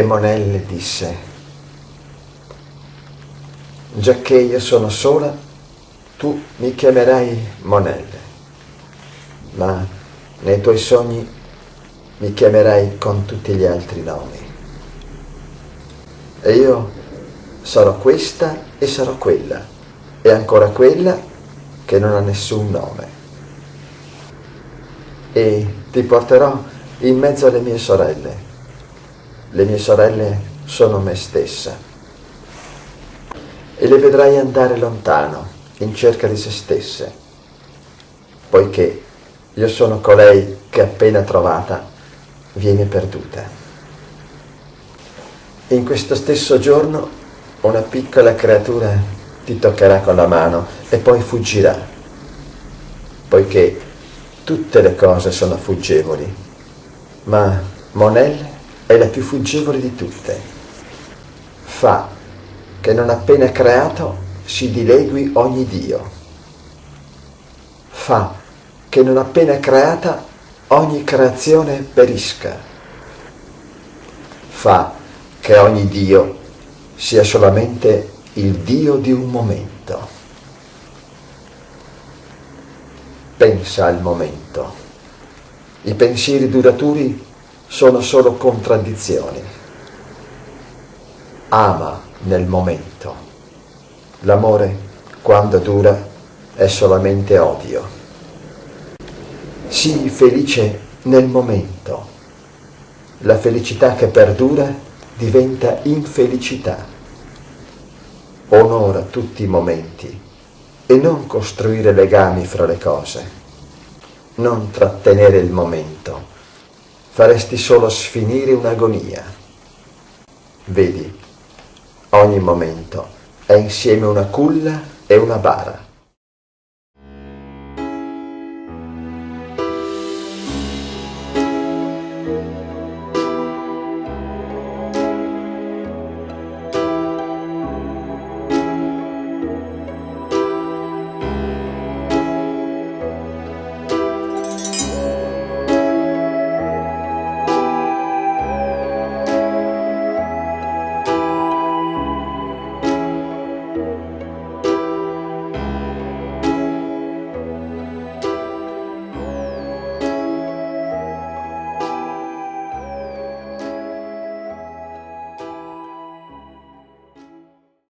Monelle disse: giacché io sono sola, tu mi chiamerai Monelle, ma nei tuoi sogni mi chiamerai con tutti gli altri nomi. E io sarò questa e sarò quella, e ancora quella che non ha nessun nome. E ti porterò in mezzo alle mie sorelle. Le mie sorelle sono me stessa. E le vedrai andare lontano, in cerca di se stesse, poiché io sono colei che appena trovata viene perduta. In questo stesso giorno una piccola creatura ti toccherà con la mano e poi fuggirà, poiché tutte le cose sono fuggevoli, ma Monelle è la più fuggevole di tutte. Fa che non appena creato si dilegui ogni dio. Fa che non appena creata ogni creazione perisca. Fa che ogni dio sia solamente il dio di un momento. Pensa al momento. I pensieri duraturi sono solo contraddizioni. Ama nel momento. L'amore, quando dura, è solamente odio. Sii felice nel momento. La felicità che perdura diventa infelicità. Onora tutti i momenti e non costruire legami fra le cose. Non trattenere il momento. Faresti solo sfinire un'agonia. Vedi, ogni momento è insieme una culla e una bara.